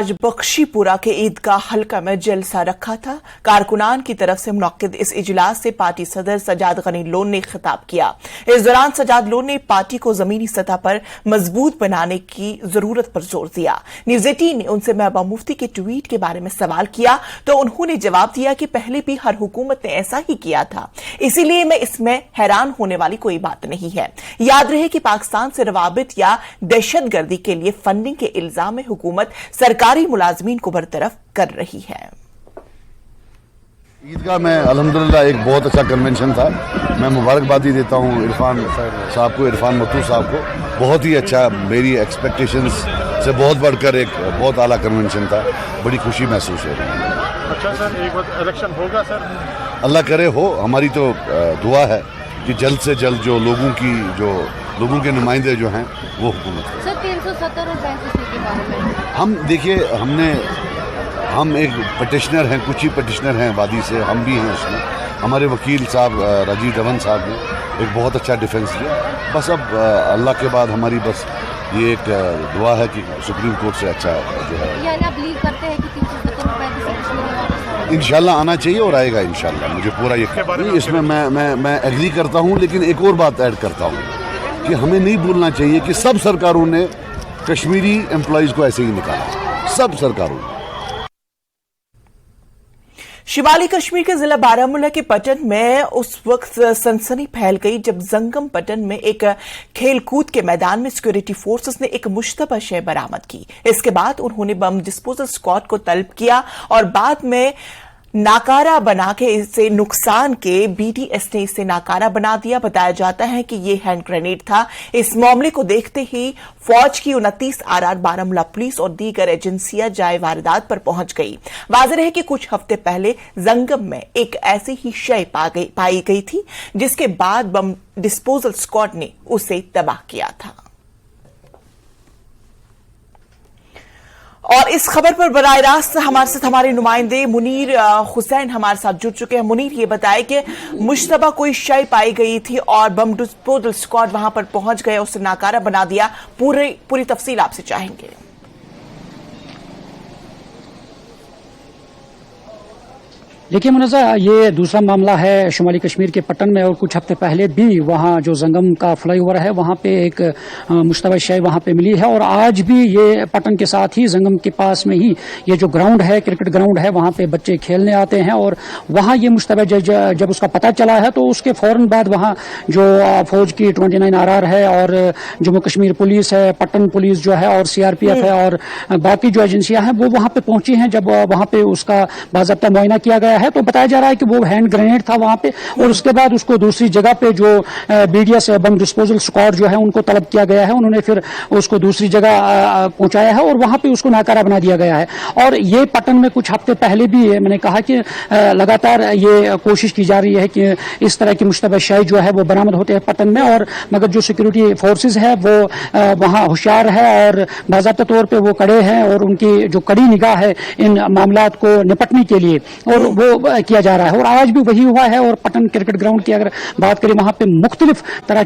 आज बख्शीपुरा के ईदगाह हल्का में जलसा रखा था। कारकुनान की तरफ से मुनक्किद इस इजलास से पार्टी सदर सजाद गनी लोन ने खिताब किया। इस दौरान सजाद लोन ने पार्टी को जमीनी सतह पर मजबूत बनाने की जरूरत पर जोर दिया। न्यूज़ 18 ने उनसे महबूबा मुफ्ती के ट्वीट के बारे में सवाल किया तो उन्होंने जवाब दिया कि पहले भी हर हुकूमत ने ऐसा ही किया था, इसीलिए मैं इसमें हैरान होने वाली कोई बात नहीं है। याद रहे कि पाकिस्तान से रवाबित या दहशतगर्दी के लिए फंडिंग के इल्जाम में हुकूमत सरकारी मुलाजमीन को बरतरफ कर रही है। ईदगाह में अल्हम्दुलिल्लाह एक बहुत अच्छा कन्वेंशन था। मैं मुबारकबादी देता हूँ इरफान साहब को, इरफान मथू साहब को। बहुत ही अच्छा, मेरी एक्सपेक्टेशंस से बहुत बढ़कर एक बहुत आला कन्वेंशन था। बड़ी खुशी महसूस हो रही है। अच्छा सर, एक बार इलेक्शन होगा सर? अल्लाह करे हो। हमारी तो दुआ है कि जल्द से जल्द जो लोगों के नुमाइंदे जो हैं वो हुकूमत करें। सर 370 और 35 के बारे में हम देखिए, हम एक पटिशनर हैं, कुछ ही पटिशनर हैं वादी से, हम भी हैं उसमें। हमारे वकील साहब राजीव धवन साहब ने एक बहुत अच्छा डिफेंस दिया। बस अब अल्लाह के बाद हमारी बस ये एक दुआ है कि सुप्रीम कोर्ट से अच्छा जो है, यानी आप लीव करते हैं कि 370 और 35 इंशाल्लाह आना चाहिए और आएगा इंशाल्लाह। मुझे पूरा यकीन। इसमें मैं एग्री करता हूँ, लेकिन एक और बात ऐड करता हूँ कि हमें नहीं भूलना चाहिए कि सब सरकारों ने कश्मीरी एम्प्लॉइज को ऐसे ही निकाला, सब सरकारों ने। शिमाली कश्मीर के जिला बारामूला के पटन में उस वक्त सनसनी फैल गई जब जंगम पटन में एक खेलकूद के मैदान में सिक्योरिटी फोर्सेस ने एक मुश्तबा शय बरामद की। इसके बाद उन्होंने बम डिस्पोजल स्क्वाड को तलब किया और बाद में नाकारा बना के इसे नुकसान के बीडीएस ने इसे नाकारा बना दिया। बताया जाता है कि ये हैंड ग्रेनेड था। इस मामले को देखते ही फौज की 29 आरआर बारामूला पुलिस और दीगर एजेंसियां जाए वारदात पर पहुंच गई। वाज़ेह है कि कुछ हफ्ते पहले जंगम में एक ऐसी ही शय पाई गई थी जिसके बाद बम डिस्पोजल स्क्वाड ने उसे तबाह किया था। और इस खबर पर बराह रास्त हमारे साथ हमारे नुमाइंदे मुनीर हुसैन हमारे साथ जुड़ चुके हैं। मुनीर, ये बताए कि मुश्तबा कोई शय पाई गई थी और बम डिस्पोजल स्क्वाड वहां पर पहुंच गए, उसे नाकारा बना दिया। पूरी तफसील आपसे चाहेंगे। देखिए मुनज़्ज़ा, ये दूसरा मामला है शुमाली कश्मीर के पटन में और कुछ हफ्ते पहले भी वहाँ जो जंगम का फ्लाईओवर है वहाँ पे एक मुश्तबा शय वहाँ पे मिली है। और आज भी ये पटन के साथ ही जंगम के पास में ही ये जो ग्राउंड है, क्रिकेट ग्राउंड है, वहाँ पे बच्चे खेलने आते हैं और वहाँ ये मुश्तबा जब उसका पता चला है तो उसके फौरन बाद वहाँ जो फौज की 29 आरआर है और जम्मू कश्मीर पुलिस है, पटन पुलिस जो है और सीआरपीएफ है और बाकी जो एजेंसियां हैं वो वहाँ पे पहुंची हैं। जब वहाँ पे उसका बाज़ाब्ता मुआयना किया गया है तो बताया जा रहा है कि वो हैंड ग्रेनेड था वहां पे और उसके बाद उसको दूसरी जगह पे जो बीडीएस बम डिस्पोजल स्क्वाड जो है उनको तलब किया गया है। उन्होंने फिर उसको दूसरी जगह पहुंचाया है और वहां पे उसको नाकारा बना दिया गया है। और ये पटन में कुछ हफ्ते पहले भी मैंने कहा कि लगातार ये कोशिश की जा रही है कि इस तरह की मुश्तबा शय जो है वो बरामद होते हैं पटन में। और मगर जो सिक्योरिटी फोर्सेज है वो वहां होशियार है और बाज़ाब्ता तौर पर वो कड़े हैं और उनकी जो कड़ी निगाह है इन मामलात को निपटने के लिए और वो किया जा रहा है। और आज भी वही हुआ है। और पटन क्रिकेट ग्राउंड की अगर बात करें, वहां पे मुख्तलिफ तरह